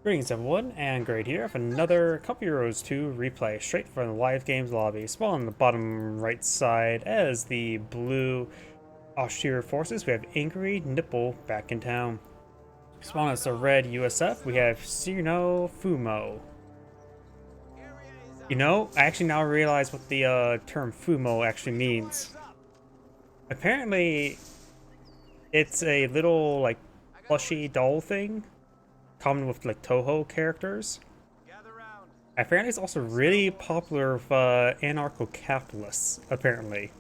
Greetings everyone, and Great here with another Couple Euros 2 replay straight from the live games lobby. Spawn on the bottom right side as the blue austere forces, we have Angry Nipple back in town. Spawn as the red USF, we have Cirno, Fumo. You know, I actually now realize what the term Fumo actually means. Apparently, it's a little, like, plushy doll thing, common with, like, Toho characters. Apparently, it's also really popular with anarcho-capitalists, apparently.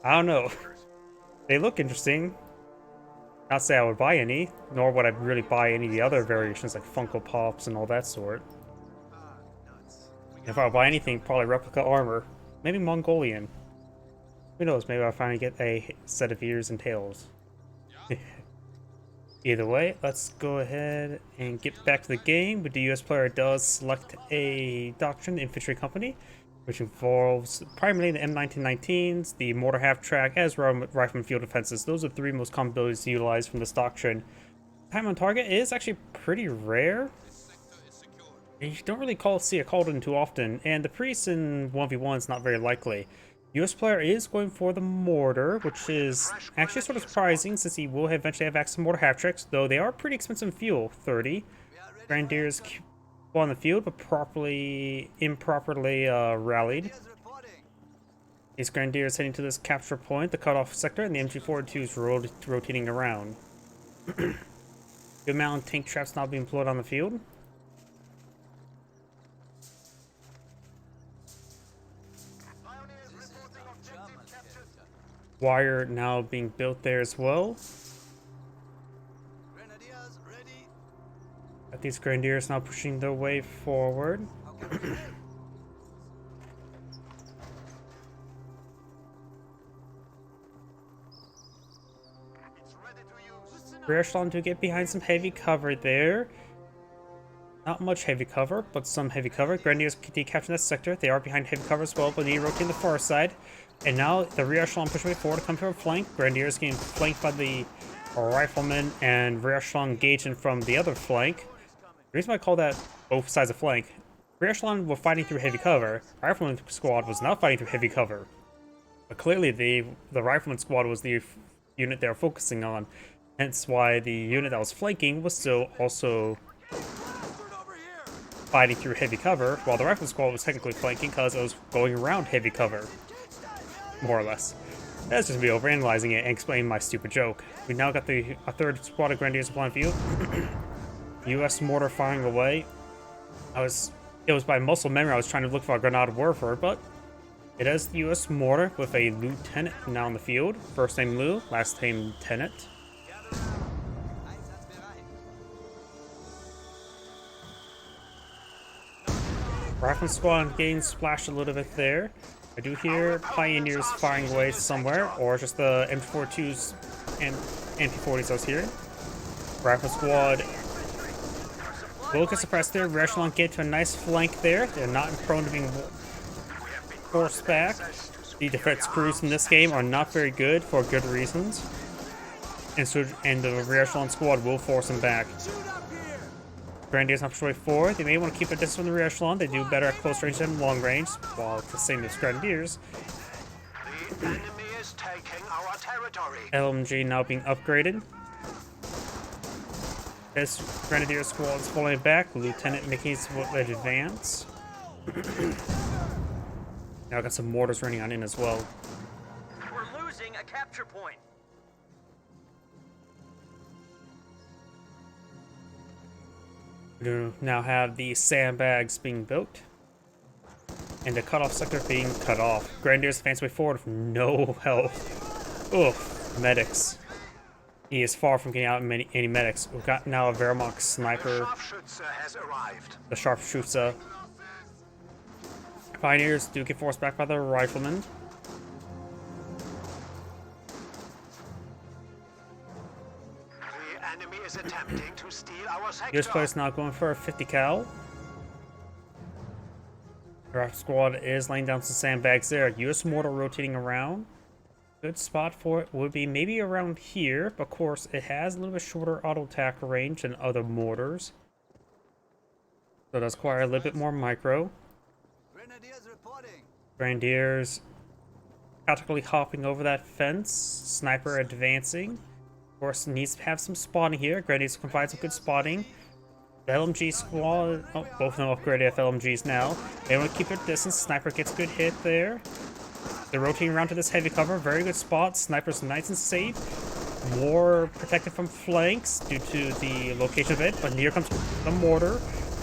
I don't know. They look interesting. Not say I would buy any, nor would I really buy any of the other variations like Funko Pops and all that sort. If I would buy anything, probably replica armor. Maybe Mongolian. Who knows, maybe I'll finally get a set of ears and tails. Either way, let's go ahead and get back to the game. But the US player does select a doctrine, the infantry company, which involves primarily the M1919s, the mortar half-track, as rifleman field defenses. Those are the three most common abilities utilized from this doctrine. Time on target is actually pretty rare. And you don't really see it called in too often, and the priest in 1v1 is not very likely. US player is going for the mortar, which is actually sort of surprising since he will eventually have access to mortar half-tracks, though they are pretty expensive in fuel, 30. Grenadiers on the field, but improperly rallied. These Grenadiers heading to this capture point, the cutoff sector, and the MG42 is rotating around. Good amount of tank traps now being employed on the field. Wire now being built there as well. Got these Grenadiers now pushing their way forward. Rear echelon to get behind some heavy cover there. Not much heavy cover, but some heavy cover. Grenadiers decapturing that sector. They are behind heavy cover as well, but they rotate the far side. And now the rear echelon pushing way forward to come to a flank. Grenadiers getting flanked by the riflemen and rear echelon engaging from the other flank. The reason why I call that both sides of flank, rear echelon were fighting through heavy cover. Rifleman squad was not fighting through heavy cover. But clearly the rifleman squad was the unit they were focusing on. Hence why the unit that was flanking was still also fighting through heavy cover, while the rifle squad was technically flanking because it was going around heavy cover. More or less. That's just me overanalyzing it and explaining my stupid joke. We now got a third squad of Grenadiers upon view. US mortar firing away. It was by muscle memory I was trying to look for a Granada Warfare, but it is the US mortar with a lieutenant now in the field. First name Lou, last name Lieutenant. Rifleman squad getting splashed a little bit there. I do hear Pioneers firing away somewhere, or just the M42s and MP40s I was hearing. Rifle squad will get suppressed there. Rear echelon get to a nice flank there. They're not prone to being forced back. The defense crews in this game are not very good for good reasons. And the rear echelon squad will force them back. Grenadiers not push way forward. They may want to keep a distance from the rear echelon. They do better at close range than long range, while it's the same as Grenadiers. The enemy is taking our territory. LMG now being upgraded. This Grenadier squad is falling back. Lieutenant making his advance. Now got some mortars running on in as well. We're losing a capture point. We now have the sandbags being built. And the cutoff sector being cut off. Grenadiers advance way forward with no health. Ugh, medics. He is far from getting out any medics. We've got now a Wehrmacht sniper. The sharpshooter. Pioneers do get forced back by the riflemen. The enemy is attempting to steal our sector. US player's now going for a 50 cal. The rifle squad is laying down some sandbags there. US mortar rotating around. Good spot for it would be maybe around here, but of course it has a little bit shorter auto attack range than other mortars. So it does require a little bit more micro. Grenadiers reporting. Grenadiers tactically hopping over that fence. Sniper advancing. Of course, needs to have some spotting here. Grenadiers can provide some good spotting. The LMG squad, oh, both of them upgraded FLMGs now. They want to keep their distance. Sniper gets a good hit there. They're rotating around to this heavy cover. Very good spot. Sniper's nice and safe. More protected from flanks due to the location of it. But here comes the mortar.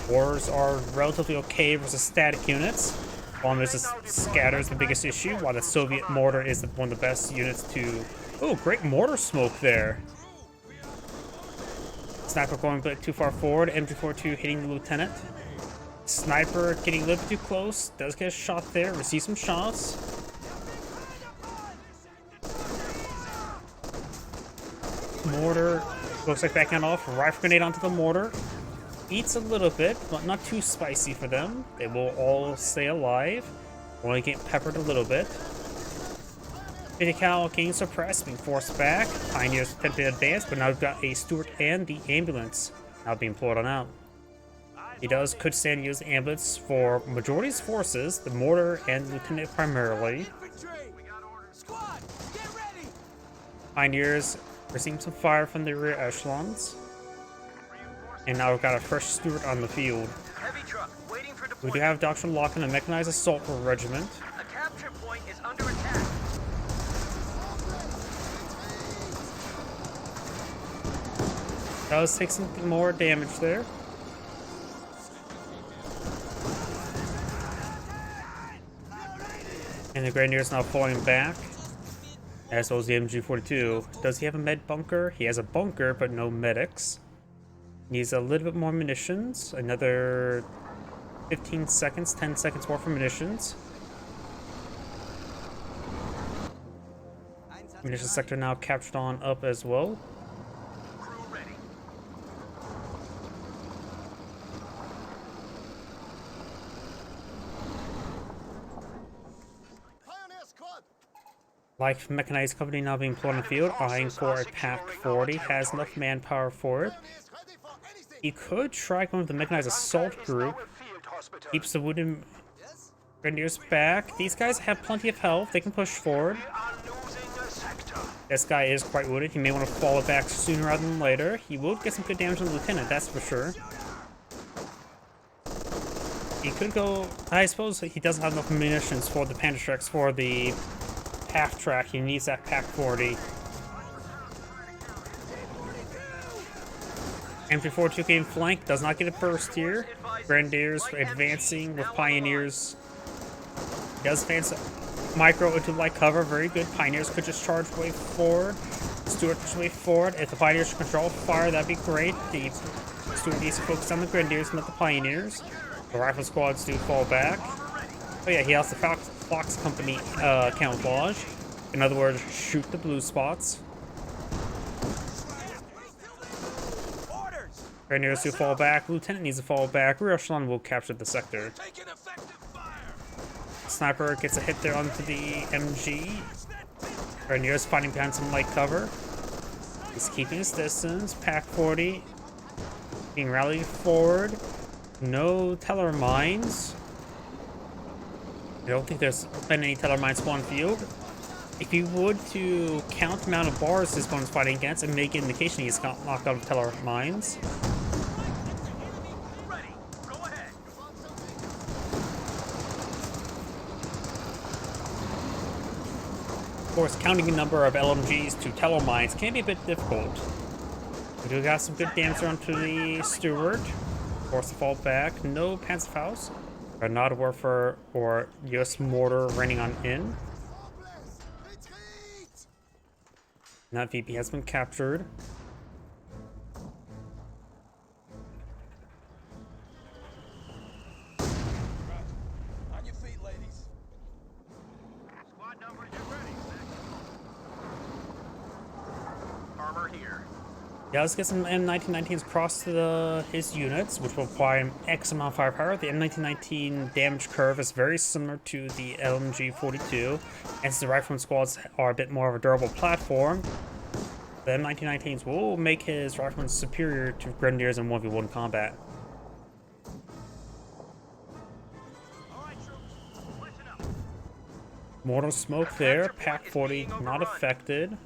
Mortars are relatively okay versus static units. Bombers just scatters the biggest issue, while the Soviet mortar is one of the best units to... Oh, great mortar smoke there. Sniper going a bit too far forward. MG42 hitting the lieutenant. Sniper getting a little bit too close. Does get a shot there. Receives some shots. Mortar looks like backing off. Rifle grenade onto the mortar. Eats a little bit, but not too spicy for them. They will all stay alive. Only get peppered a little bit. 50 cal getting suppressed, being forced back. Pioneers attempt to advance, but now we've got a Stuart and the ambulance now being pulled on out. He could stand to use the ambulance for majority of his forces, the mortar and the lieutenant primarily. Squad, get ready. Pioneers receiving some fire from the rear echelons. And now we've got a fresh Stuart on the field. Heavy truck waiting for We deployment. do have Dr. Lock and a mechanized assault regiment. A capture point is under attack. Does take some more damage there. And the Grenadiers now falling back. As well as the MG42. Does he have a med bunker? He has a bunker, but no medics. Needs a little bit more munitions. Another 15 seconds, 10 seconds more for munitions. Munitions sector now captured on up as well. Crew ready. Pioneer squad. Light mechanized company now being pulled on the field, eyeing for a Pack 40. Has enough manpower for it. Pioneers ready for anything. He could try going with the mechanized assault group. Field hospital. Keeps the wooden Yes. Grenadiers back. These guys have plenty of health. They can push forward. We are losing a sector. This guy is quite wounded. He may want to fall back sooner rather than later. He will get some good damage on the lieutenant, that's for sure. He could go... I suppose he doesn't have enough munitions for the Panzerschrecks for the half-track. He needs that Pack 40. MG42 getting flanked. Does not get a burst here. Grenadiers advancing with Pioneers. Does advance micro into light cover. Very good. Pioneers could just charge way forward. Stuart push way forward. If the Pioneers control fire, that'd be great. The Stuart needs to focus on the Grenadiers, not the Pioneers. The rifle squads do fall back. Oh yeah, he has the Fox Company camouflage. In other words, shoot the blue spots. Orders. Grenadiers do fall back. Lieutenant needs to fall back. Rear echelon will capture the sector. Taking effective fire. Sniper gets a hit there onto the MG. Grenadiers fighting behind some light cover. He's keeping his distance. Pack 40 being rallied forward. No teller mines. I don't think there's been any teller mines spawn field. If you would to count the amount of bars this one's fighting against, it may get indication he's got knocked out of teller mines. Ready. Go ahead. Of course, counting the number of LMGs to teller mines can be a bit difficult. We do got some good damage onto the Steward. Forced to fall back. No Panzerfaust. Granada Warfare or US Mortar raining on in. Retreat. And that VP has been captured. On your feet, ladies. Squad numbers, get ready. Armor here. He does get some M1919s across to his units, which will apply him X amount of firepower. The M1919 damage curve is very similar to the LMG-42, and since the rifleman squads are a bit more of a durable platform, the M1919s will make his riflemen superior to Grenadiers in 1v1 combat. Mortal smoke there, Pack 40 not affected.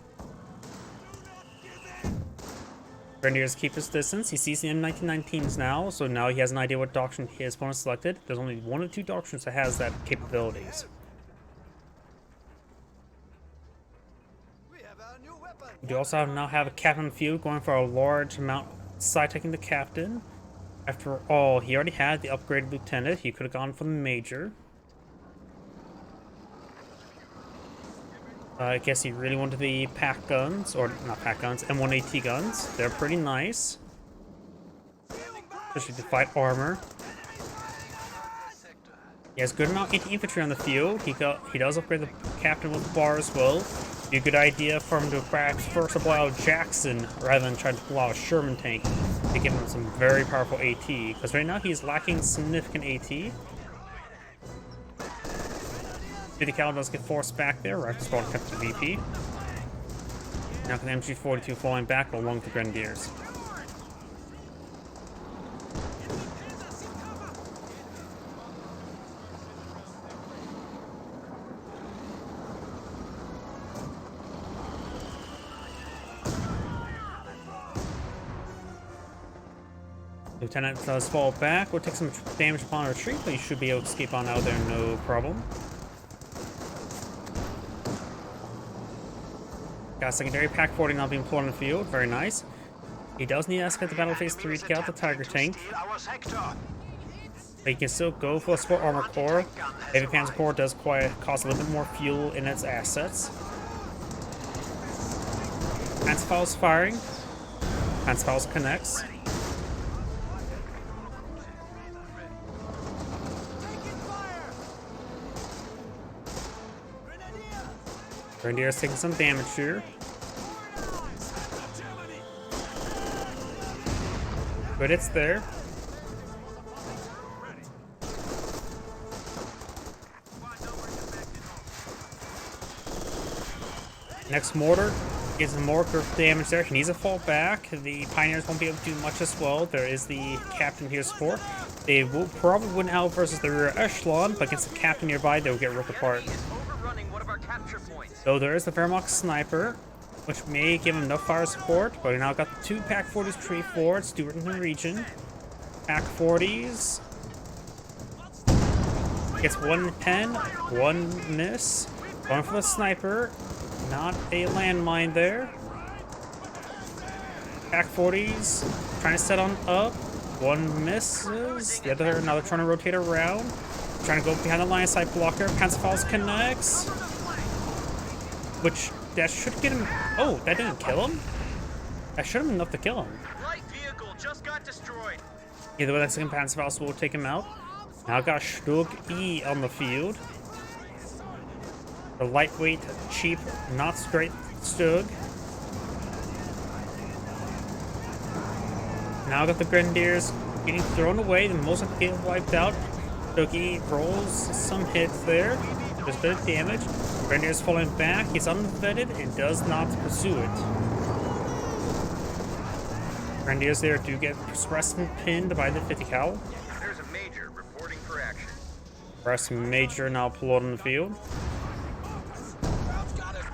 Grenadiers keep his distance. He sees the M1919s now, so now he has an idea what doctrine his opponent selected. There's only 1 or 2 doctrines that has that capabilities. We also now have a captain on the field going for a large amount, side-taking the captain. After all, he already had the upgraded lieutenant. He could have gone for the major. I guess he really wanted the pack guns, or not pack guns, M1AT guns. They're pretty nice, especially to fight armor. He has good amount of infantry on the field. He does upgrade the captain with bar as well. Be a good idea for him to perhaps first blow out Jackson rather than trying to blow out a Sherman tank to give him some very powerful AT. Because right now he's lacking significant AT. 50 cal does get forced back there. Rifle squad kept to VP. Now with the MG42 falling back along with the Grenadiers. Lieutenant does fall back. Will take some damage upon retreat, but he should be able to escape on out there no problem. Got a secondary Pack 40 now being pulled on the field. Very nice. He does need to escalate the battle phase 3 to get out the Tiger tank. But he can still go for a Sport Armor Core. Heavy Panzer Core does cost a little bit more fuel in its assets. Panzerfaust firing. Panzerfaust connects. Grenadiers taking some damage here. But it's there. Next mortar gets more damage there. He needs to fall back. The Pioneers won't be able to do much as well. There is the captain here to support. They will probably win out versus the rear echelon, but against the captain nearby, they will get ripped apart. So there is the Wehrmacht sniper, which may give him enough fire support, but we now got the 2 Pack 40s tree forward, Stewart in the region. Pack 40s gets 1 pen, 1 miss. Going for the sniper, not a landmine there. Pack 40s trying to set on up, 1 misses. The other now they're trying to rotate around, trying to go behind the line of sight blocker. Panzerfaust connects. Which, that should get him... Oh, that didn't kill him? That should have been enough to kill him. Light vehicle just got destroyed. Either way, that second Panzerfaust will take him out. Now got Stug E on the field. The lightweight, cheap, not straight Stug. Now got the Grenadiers getting thrown away. The most of the game wiped out. Stug E rolls some hits there. There's a bit of damage. Grenadiers falling back. He's unvetted and does not pursue it. Grenadiers there do get suppressed and pinned by the 50 cal. There's a major reporting for action. Press major now pulled on the field.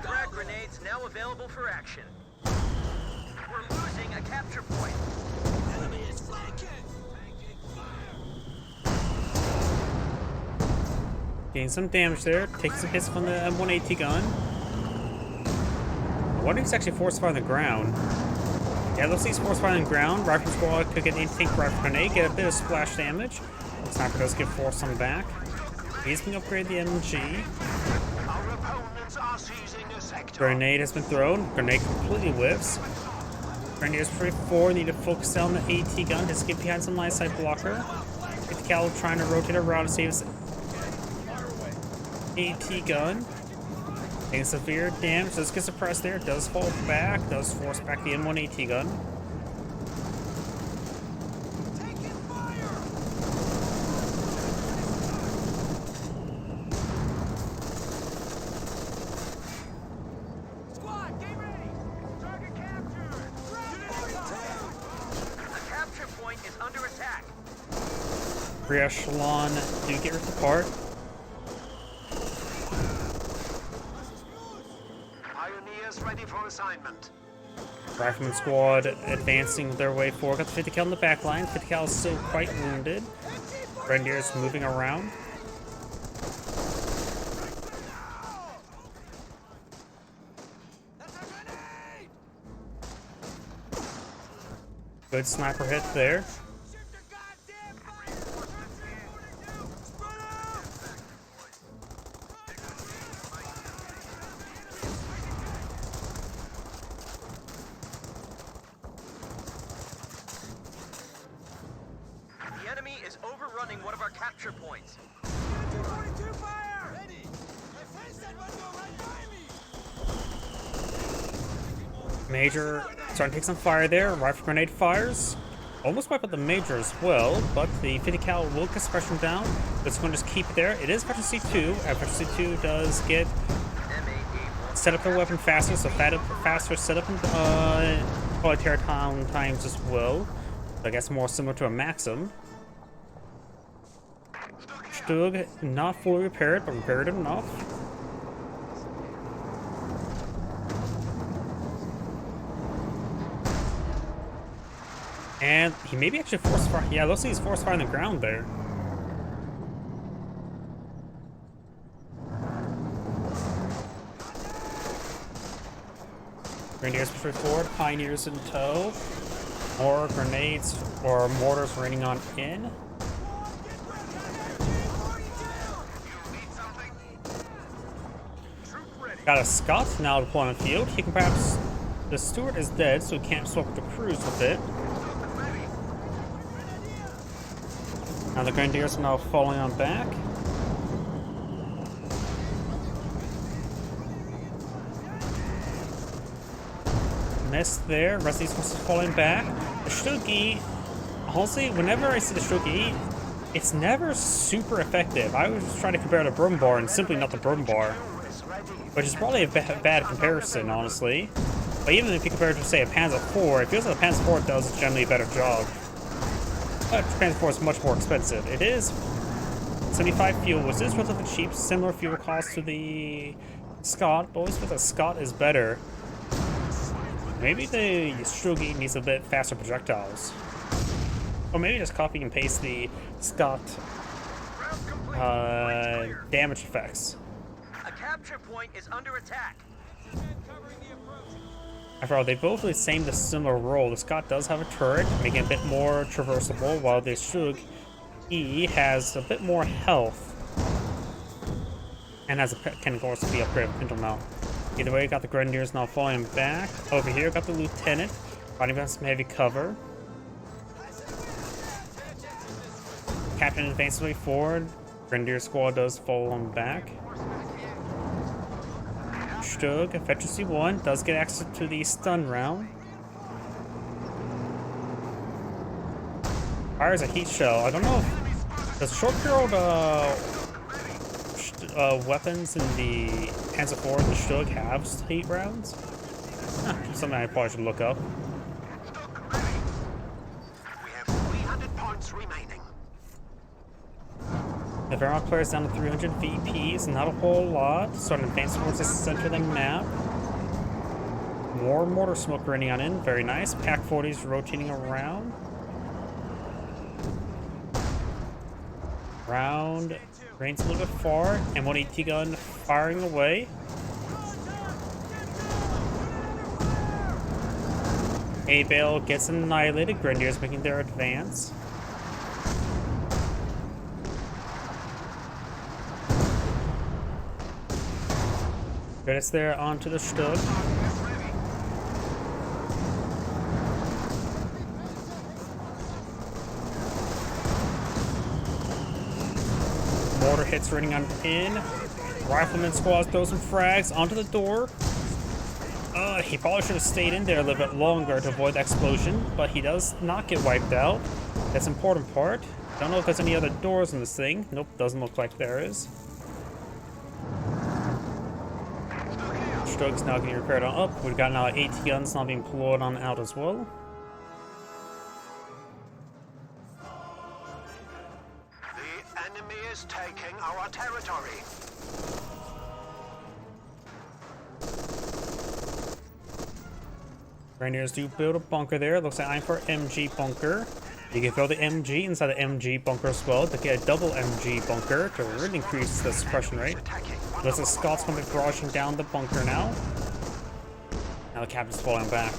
Frag grenades now available for action. We're losing a capture point. Enemy is flanking! Getting some damage there. Taking some hits from the M1AT gun. I wonder if he's actually force fire on the ground. Yeah, looks like he's force fire on the ground. Rifle squad could get intake rifle grenade, get a bit of splash damage. Sniper does get force on back. He's been upgraded the MG. Our opponents are seizing a sector. Grenade has been thrown. Grenade completely whiffs. Grenadiers 3-4 need to focus down the AT gun to skip behind some line of sight blocker. 50 cal trying to rotate around to save his AT gun. Taking severe damage. Does get suppressed there. Does fall back. Does force back the M1 AT gun. point is under attack. Rear echelon do get ripped apart. Pioneers ready for assignment. Rifleman squad advancing their way forward. Got the 50 cal in the back line. 50 cal is still quite wounded. Grenadiers moving around. Good sniper hit there. The enemy is overrunning one of our capture points. 242 fire! Ready! I faced that one go right by me! Major starting to take some fire there. Rifle grenade fires. Almost wipe out the Major as well, but the 50 cal will get suppression down. It's going to just keep it there. It is Veteran C2. Veteran C2 does get set up their weapon faster, so faster setup and probably tear down times as well. I guess more similar to a Maxim. Stug not fully repaired, but repaired enough. And he maybe actually forced fire. Yeah, looks like he's forced fire on the ground there. Grenadiers push forward, Pioneers in tow. More grenades or mortars raining on in. Got a Scot now deployed on the field. He can perhaps. The Steward is dead, so he can't swap with the Cruise with it. Now the Grenadiers are now falling on back. Missed there. Rest of these forces falling back. The Stuggy, honestly, whenever I see the Stuggy, it's never super effective. I was just trying to compare to Brumbar and simply not the Brumbar, which is probably a bad comparison, honestly. But even if you compare it to, say, a Panzer IV, it feels like a Panzer IV does generally a better job. But Panzer IV is much more expensive. It is 75 fuel, which is relatively cheap, similar fuel cost to the Scot, but always feel the Scot is better. Maybe the Stuggy needs a bit faster projectiles. Or maybe just copy and paste the Scot damage effects. A capture point is under attack. After all, they both do the similar role. The Scot does have a turret, making it a bit more traversable, while the Stuggy has a bit more health. And has can of course be upgraded until now. Either way, got the Grenadiers now falling back. Over here, got the Lieutenant, fighting against some heavy cover. Captain advances way forward. Grenadier squad does fall on back. Stug, Efficiency 1, does get access to the stun round. Fires a heat shell. I don't know if does short-barreled weapons in the Panzer IV and the Stug have heat rounds? Something I probably should look up. We have 300 points remaining. The Veron player is down to 300 VPs, not a whole lot. Starting to advance towards the center of the map. More mortar smoke running on in, very nice. Pack 40s rotating around. Round, range a little bit far, and one AT gun firing away. A-Bale gets annihilated, Grenadiers making their advance. Credits there onto the Stug. Mortar hits running on in. Rifleman squad throws some frags onto the door. He probably should have stayed in there a little bit longer to avoid the explosion, but he does not get wiped out. That's an important part. Don't know if there's any other doors in this thing. Nope, doesn't look like there is. Stug's now getting repaired on up. We've got now 80 guns now being deployed on out as well. enemy is taking our territory. Grenadiers do build a bunker there. Looks like I'm for MG bunker. You can throw the MG inside the MG bunker as well to get a double MG bunker to really increase the suppression rate. Looks like Scott's going to be barraging down the bunker now. Now the captain's falling back.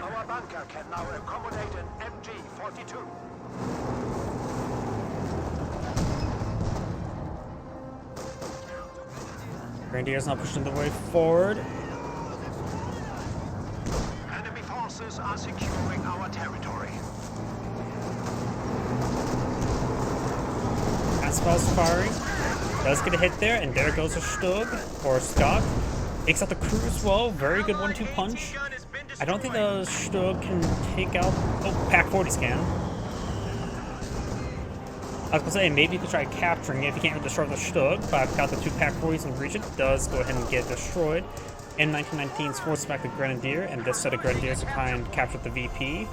Our bunker can now accommodate an MG-42. Grenadiers not pushing the way forward. Enemy forces are securing our territory. Asphalt firing. Does get a hit there, and there goes a Stug or Scott. Takes out the crew as well. Very good 1-2 punch. I don't think the Stug can take out. Oh, Pack 40s can. I was gonna say maybe you could try capturing it if you can't destroy the Stug, but I've got the 2 Pack 40s in region. Does go ahead and get destroyed. And 1919's forced back the Grenadier, and this set of Grenadiers are trying to capture the VP.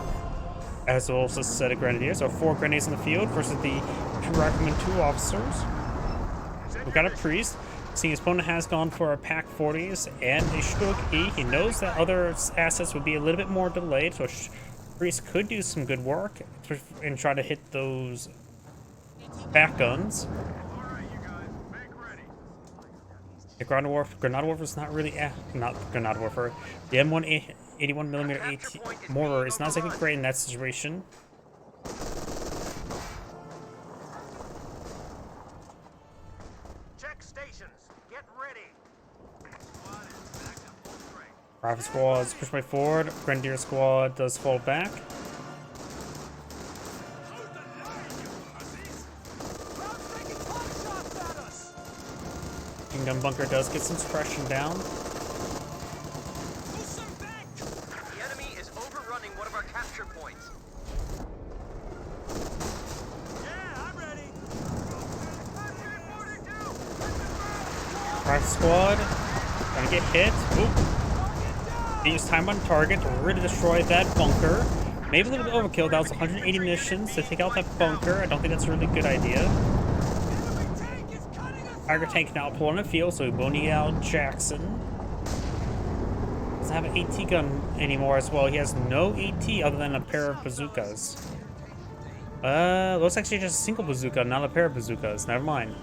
As well as this set of Grenadiers. So 4 Grenadiers in the field versus the 2 Riflemen, 2 officers. We've got a Priest. Seeing his opponent has gone for a Pack 40s and a Stug E. He knows that other assets would be a little bit more delayed, so Priest could do some good work and try to hit those back guns. The Granada Warfare is not really not Granada Warfare. The M1 81mm mortar is not exactly great in that situation. Check stations. Get ready. Rifle squads push way forward. Grenadier squad does fall back. Kingdom bunker does get some suppression down. The enemy is overrunning one of our capture points. Yeah, I'm ready. Rifle squad gonna get hit. Oop. They use time on target to really destroy that bunker. Maybe a little bit overkill. That was 180 missions to take out that bunker. I don't think that's a really good idea. Tiger tank now pulling the field, so we will need out Jackson. Doesn't have an AT gun anymore as well. He has no AT other than a pair of bazookas. Looks actually just a single bazooka, not a pair of bazookas. Never mind.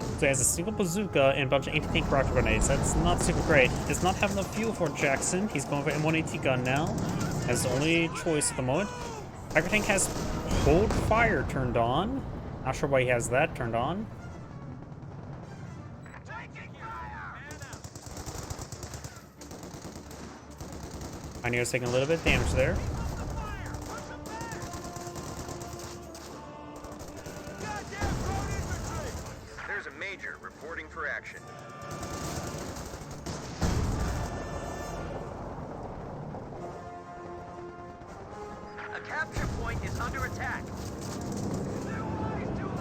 So he has a single bazooka and a bunch of anti-tank rocket grenades. That's not super great. He does not have enough fuel for Jackson. He's going for M1 AT gun now. That's the only choice at the moment. Tiger tank has hold fire turned on. Not sure why he has that turned on. Pioneer's taking a little bit of damage there. There's a major reporting for action. A capture point is under attack.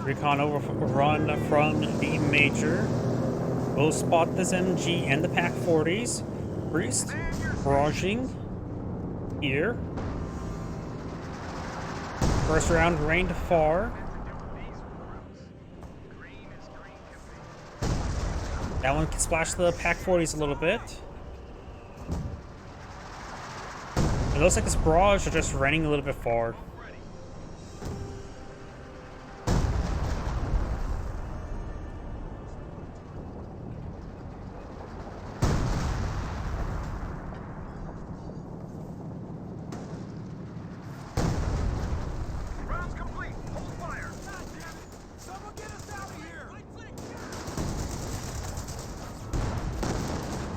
Recon overrun from the major. We'll spot this MG and the Pack 40s. Priest barraging here. First round rained far. That one can splash the Pack 40s a little bit. It looks like this barrage are just raining a little bit far.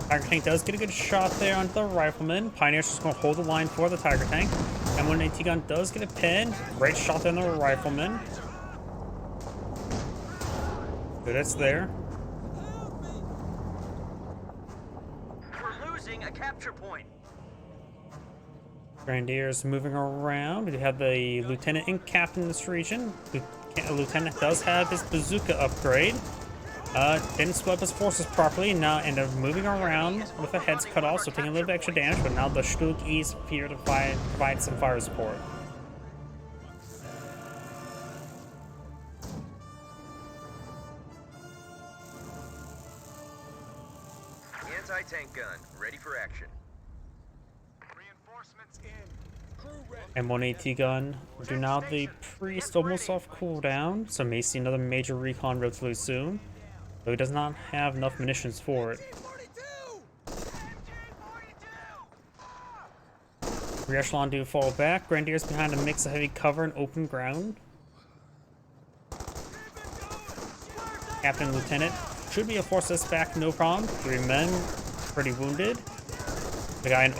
Tiger tank does get a good shot there onto the rifleman. Pioneer's just going to hold the line for the Tiger tank. And when AT gun does get a pin, great shot there on the rifleman. Good, it's there. We're losing a capture point. Grenadiers moving around. We have the lieutenant and captain in this region. Lieutenant does have his bazooka upgrade. Didn't split up his forces properly, now end up moving around with their heads cut off, so taking a little bit extra damage, but now the Stug is here to provide some fire support. Anti-tank gun, ready for action. Reinforcements in. Crew ready. M1AT gun. Do now the priest almost off cooldown, so may see another major recon relatively soon. Though he does not have enough munitions for it. Re-echelon do fall back. Grenadiers behind a mix of heavy cover and open ground. Captain, Lieutenant should be able to force us back, no problem. 3 men, pretty wounded. The guy in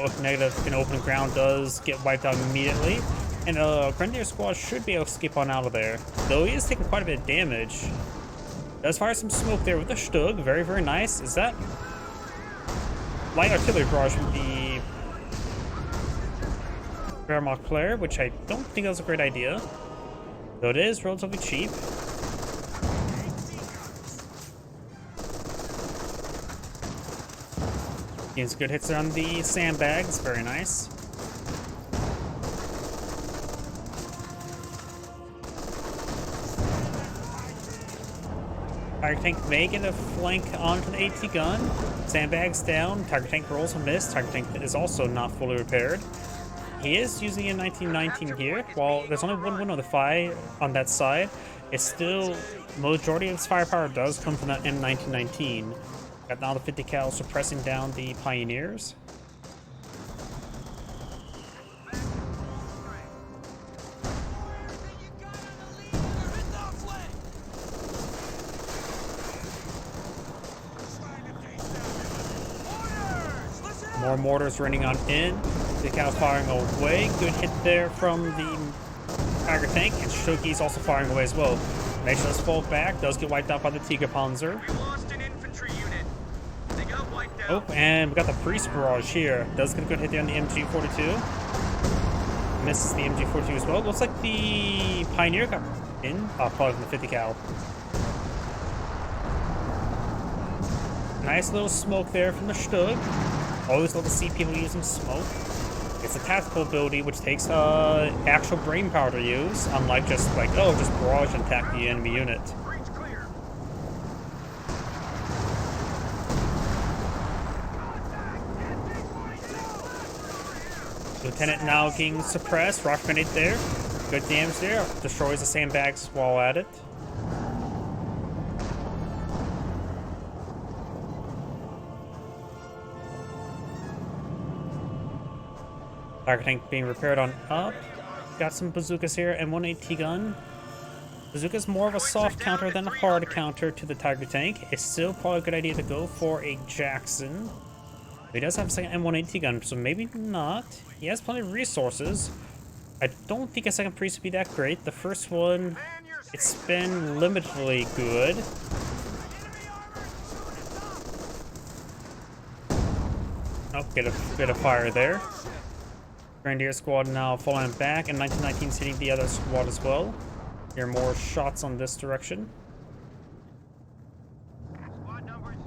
open ground does get wiped out immediately. And Grenadier squad should be able to skip on out of there. Though he is taking quite a bit of damage. Does fire some smoke there with the Stug. Very, very nice. Is that light artillery barrage from the Wehrmacht player, which I don't think that was a great idea. Though it is relatively cheap. Gains good hits on the sandbags. Very nice. Tiger tank may get a flank onto the AT gun. Sandbags down. Tiger tank rolls a miss. Tiger tank is also not fully repaired. He is using a 1919 here. While there's only one win on the fight on that side, it's still majority of its firepower does come from that M1919. Got now the 50 cal suppressing down the Pioneers. More mortars running on in. The cow firing away. Good hit there from the Tiger tank, and Shoki's also firing away as well. Makes us fall back. Does get wiped out by the Tiger Panzer. We lost an infantry unit. They got wiped out. Oh, and we got the priest barrage here. Does get a good hit there on the MG42. Misses the MG42 as well. Looks like the Pioneer got in. Probably from the 50 cal. Nice little smoke there from the Stug. Always love to see people using smoke. It's a tactical ability which takes actual brain power to use, unlike just like, oh, just barrage and attack the enemy unit. Breach clear. Lieutenant now getting suppressed. Rock grenade there. Good damage there. Destroys the sandbags while at it. Tiger tank being repaired on up. Got some bazookas here and 1AT gun. Bazooka's more of a soft counter than a hard counter to the Tiger tank. It's still probably a good idea to go for a Jackson. He does have a second M1AT gun, so maybe not. He has plenty of resources. I don't think a second priest would be that great. The first one, it's been limitedly good. Oh, get a bit of fire there. Grenadier squad now falling back, and 1919's hitting the other squad as well. Hear more shots on this direction. Squad numbers.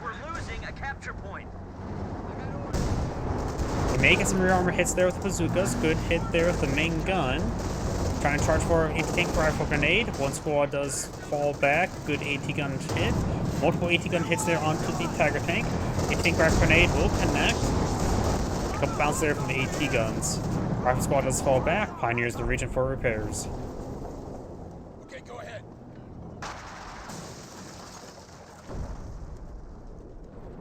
We're losing a capture point. We may get some rear armor hits there with the bazookas. Good hit there with the main gun. Trying to charge for anti-tank rifle grenade. One squad does fall back. Good AT gun hit. Multiple AT gun hits there onto the Tiger tank. Anti-tank rifle grenade will connect. A couple bounce there from the AT guns. Rifle squad does fall back. Pioneers the region for repairs. Okay, go ahead.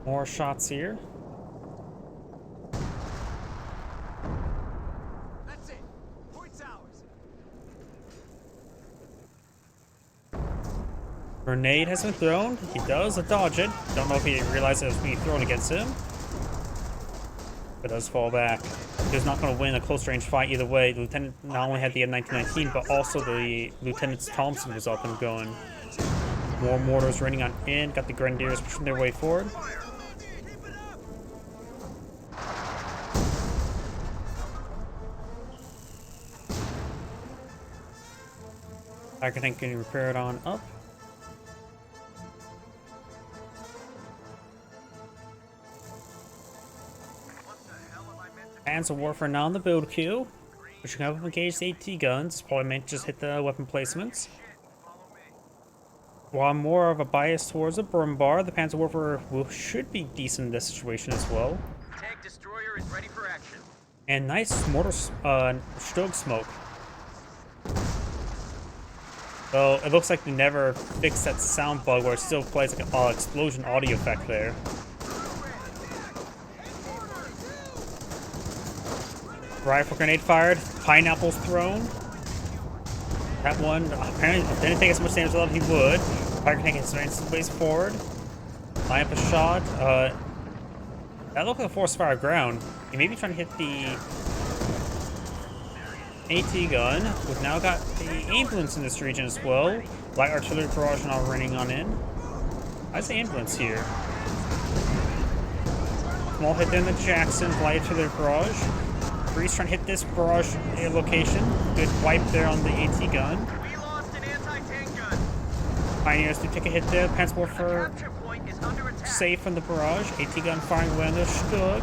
More shots here. That's it. Point's ours. Grenade has been thrown. He does dodge it. Don't know if he realized it was being thrown against him. But does fall back. He's not going to win a close range fight either way. The lieutenant not only had the M1919, but also the Lieutenant's Thompson was up and going. More mortars running on in. Got the Grenadiers pushing their way forward. Tiger tank getting repaired on up. Panzer Warfare now on the build queue, which can help engage the AT guns. Probably meant to just hit the weapon placements. While more of a bias towards the Brumbar, the Panzer Warfare should be decent in this situation as well. Tank destroyer is ready for action. And nice mortar Stug smoke. So it looks like they never fixed that sound bug where it still plays like an explosion audio effect there. Rifle grenade fired, pineapples thrown. That one apparently didn't take as much damage as he would. Fire tank is ways forward. Line up a shot. That looked like a force fire ground. He may be trying to hit the AT gun. We've now got the ambulance in this region as well. Light artillery barrage now raining on in. I say ambulance here. Small hit there in the Jackson. Light artillery barrage. Breeze trying to hit this barrage location. Good wipe there on the AT gun. We lost an anti-tank gun. Pioneers do take a hit there. Panzer Our Warfare capture point is under attack. safe from the barrage. AT gun firing away on the Stug.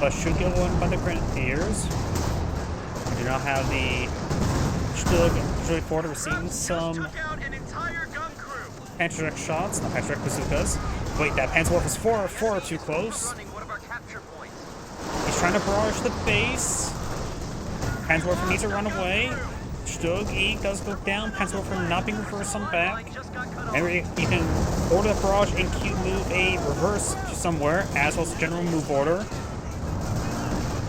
But should get one by the Grenadiers. We do not have the Stug really forward receiving some Took out an entire gun crew. Panzer shots, not Panzer bazookas. Wait, that Panzer Warfare is four too close. Running one of our capture points. He's trying to barrage the base. Panzer Warfare needs to run away. Stug E does go down. Panzer Warfare not being reversed on back. Line just got cut off. And you can order the barrage and Q move a reverse to somewhere, as well as a general move order.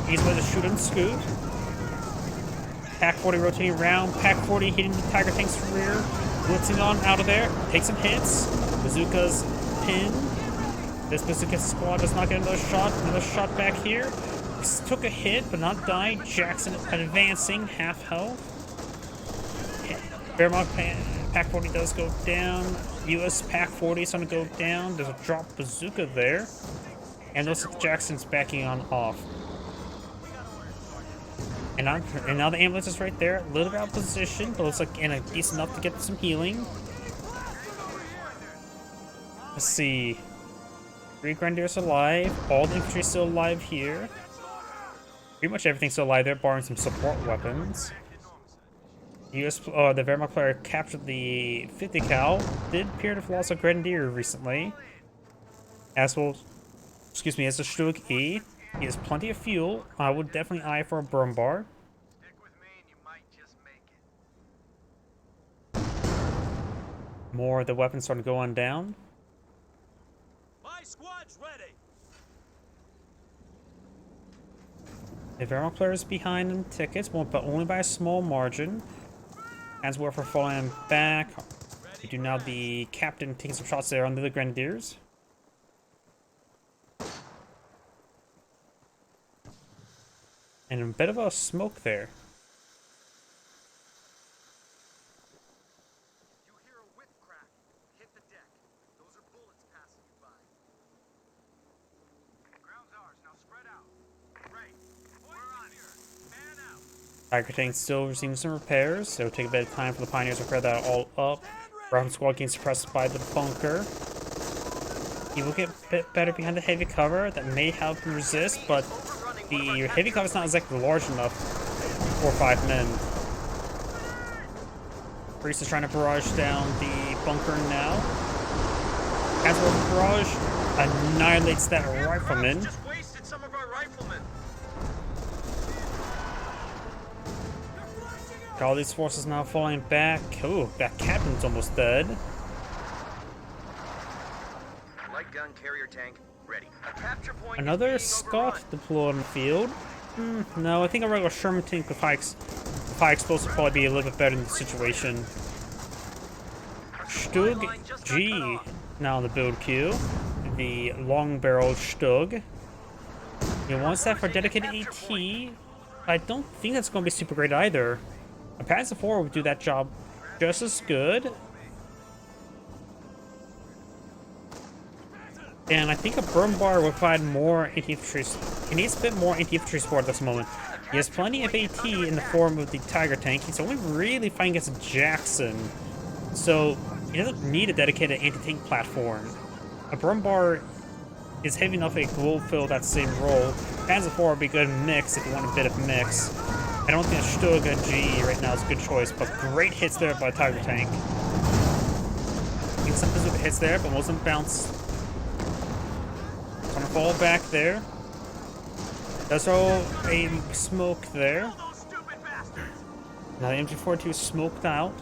He's going to shoot and scoot. Pack 40 rotating around. Pack 40 hitting the Tiger Tank's rear. Blitzing on out of there. Take some hits. Bazooka's pin. This bazooka squad does not get another shot. Another shot back here. Took a hit, but not died. Jackson advancing, half health. Fairmont Pack 40 does go down. US Pack 40 is going to go down. There's a drop bazooka there. And looks like Jackson's backing on off. And now the ambulance is right there. A little bit out of position, but looks like in a decent enough to get some healing. Let's see. 3 Grenadiers alive. All the infantry still alive here. Pretty much everything's still alive there, barring some support weapons. The Wehrmacht player captured the 50 cal. Did appear to have lost a Grenadier recently. As well, excuse me, as a Stug E. He has plenty of fuel. I would definitely eye for a Brumbar. Stick with me and you might just make it. More of the weapons starting to go on down. My squad's ready. The Wehrmacht player is behind in tickets, but only by a small margin. As well for falling back. We do now the captain taking some shots there under the Grenadiers. And a bit of a smoke there. You hear a whip crack. Hit the deck. Those are bullets passing you by. Ground's ours. Now spread out. Ray, we're on here. Man out. Tiger Tank still receiving some repairs, so it'll take a bit of time for the Pioneers to repair that all up. Round squad getting suppressed by the bunker. He will get a bit better behind the heavy cover. That may help him resist, but the heavy cover is not exactly large enough for 5 men. Priest is trying to barrage down the bunker now. As well, the barrage annihilates that rifleman. Just wasted some of our riflemen. All these forces now falling back. Oh, that captain's almost dead. Light gun carrier tank ready. A capture point. Another is being Scott overrun. deployed on the field. No, I think a regular Sherman tank with high explosive will probably be a little bit better in the situation. Stug G now in the build queue. The long barrel Stug. You want that for dedicated AT. I don't think that's going to be super great either. A Panzer IV would do that job just as good. And I think a Brumbar would provide more anti-infantry. He needs a bit more anti-infantry support at this moment. He has plenty of AT in the form of the Tiger Tank. He's only really fighting against Jackson. So he doesn't need a dedicated anti-tank platform. A Brumbar is heavy enough it will fill that same role. Panzer IV would be a good mix if you want a bit of mix. I don't think a Stug at GE right now is a good choice, but great hits there by Tiger Tank. Even some bazooka hits there, but most of them bounce. Gonna fall back there. Does throw a smoke there. Now the MG42 is smoked out.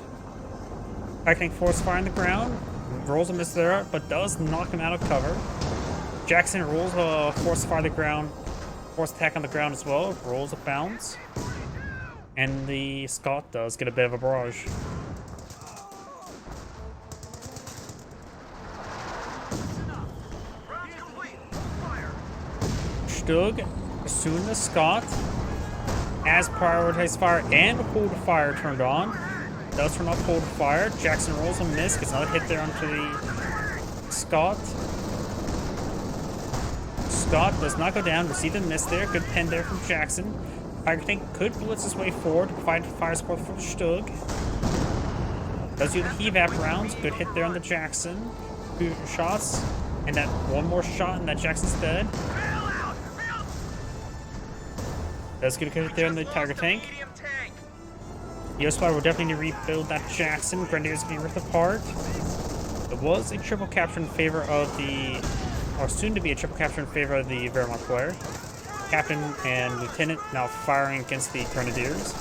Tiger Tank force fire on the ground. Rolls a miss there, but does knock him out of cover. Jackson rolls a force fire on the ground. Force attack on the ground as well. Rolls a bounce. And the Scott does get a bit of a barrage. Stug, soon the Scott, as prioritized fire and hold fire turned on. Does turn off hold fire. Jackson rolls a miss, gets another hit there onto the Scott. Scott does not go down, receive the miss there. Good pen there from Jackson. Tiger Tank could blitz his way forward to provide fire support for the Stug. Does do the heave up rounds. Good hit there on the Jackson. 2 shots. And that one more shot and that Jackson's dead. Does get a good hit there on the Tiger Tank. US Spot will definitely need to rebuild that Jackson. Grenadiers being ripped apart. It was a triple capture in favor of the, or soon to be a triple capture in favor of the Wehrmacht player. Captain and Lieutenant now firing against the Grenadiers.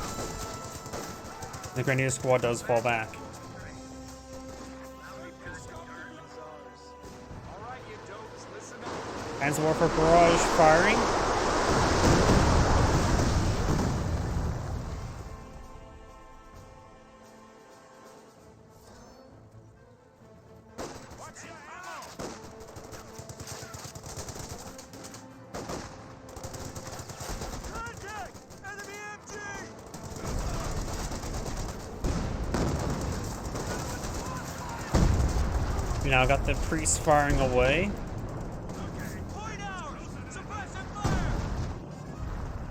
The Grenadier squad does fall back. Panzer Warfare barrage firing. We now got the priest firing away.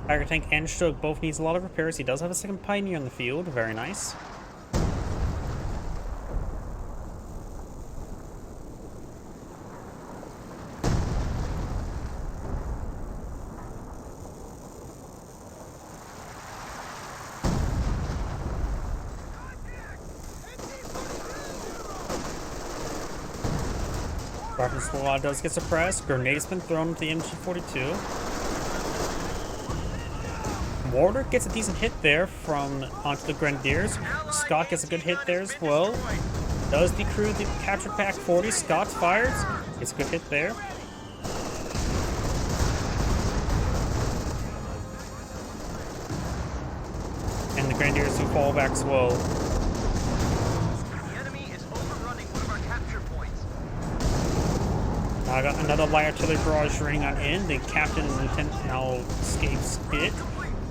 Tiger Tank and Stug both needs a lot of repairs. He does have a second Pioneer on the field. Very nice. Rocket Squad does get suppressed. Grenade's been thrown with the MG42. Mortar gets a decent hit there from onto the Grenadiers. Scott gets a good hit there as well. Does decrew the capture pack 40. Scott fires. Gets a good hit there. And the Grenadiers do fall back as well. I got another light artillery barrage raining on in. The captain and lieutenant now escapes it.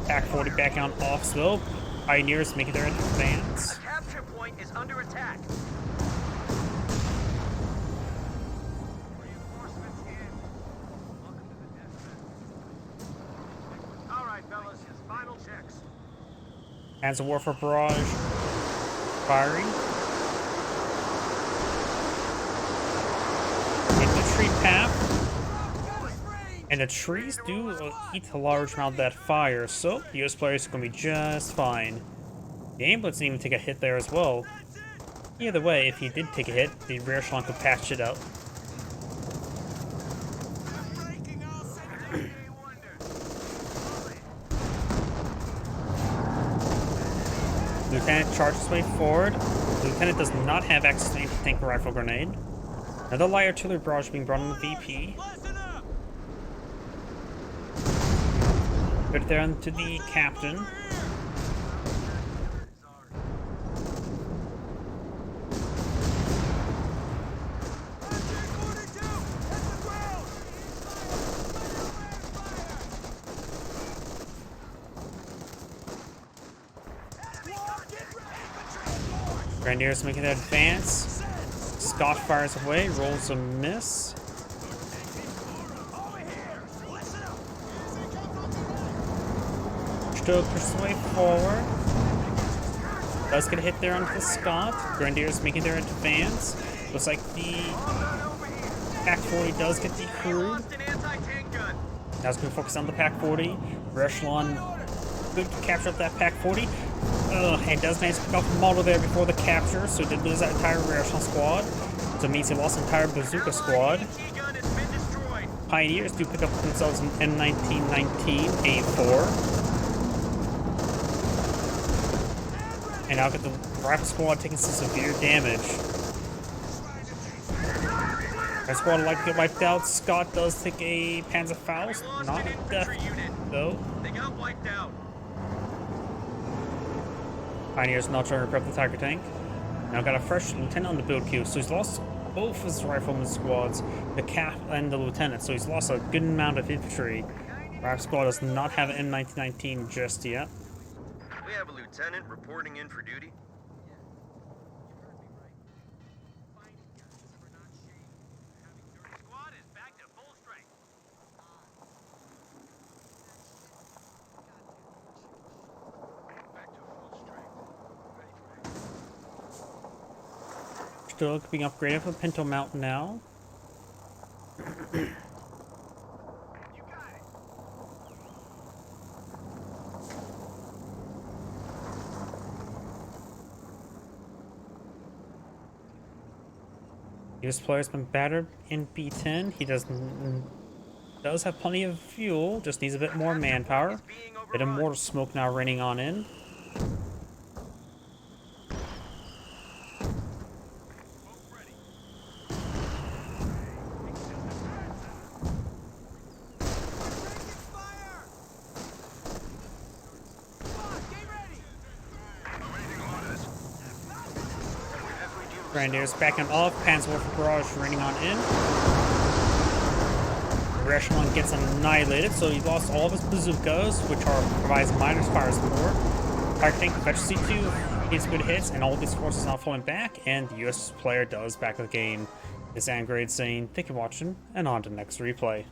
Pack 40 back on off slope. Pioneers making their advance. A capture point is under attack. Reinforcements in. Welcome to the death bed. All right, fellas, his final checks. As a Warfare barrage firing. Tree path, and the trees do eat a large amount of that fire, so the US players are going to be just fine. The ambulance didn't even take a hit there as well. Either way, if he did take a hit, the rear echelon could patch it up. Lieutenant charges his way forward. Lieutenant does not have access to the tank rifle grenade. Another light artillery barrage being brought on the VP. Put it there onto the captain. Grenadiers making their advance. Scott fires away, rolls a miss. Stug pushes away forward. Does get a hit there onto the Scott. Grenadiers making their advance. Looks like the Pack 40 does get decrewed. Lost an anti-tank gun. Now it's going to focus on the Pack 40. Rear echelon good to capture up that Pack 40. And does manage to pick off the model there before the capture, so he did lose that entire rear echelon squad. So it means he lost the entire bazooka squad. AT gun has been destroyed. Pioneers do pick up themselves an M1919 A4. And now get the rifle squad taking some severe damage. That squad would like to get wiped out. Scott does take a Panzerfaust, Lost not an death infantry unit. though. They got wiped out. Pioneer's not trying to prep the Tiger tank. Now got a fresh lieutenant on the build queue, so he's lost both his rifleman squads, the cap and the lieutenant, so he's lost a good amount of infantry. Rifle squad does not have an M1919 just yet. We have a lieutenant reporting in for duty. Squad is back to full strength. Back to full strength. Ready for Still being upgraded for Pinto Mount now. You got it. This player's been battered in B10. He does have plenty of fuel, just needs a bit more manpower. Bit of mortar smoke now raining on in. Fire! Come on, get ready! awaiting orders. Grenadiers backing off. Panzerwerfer barrage raining on in. Rear echelon gets annihilated, so he lost all of his bazookas, which provides minor fire support. Tiger tank fetch C2 gets good hits, and all of these forces now falling back, and the US player does back the game. This is Angrade saying thank you for watching, and on to the next replay.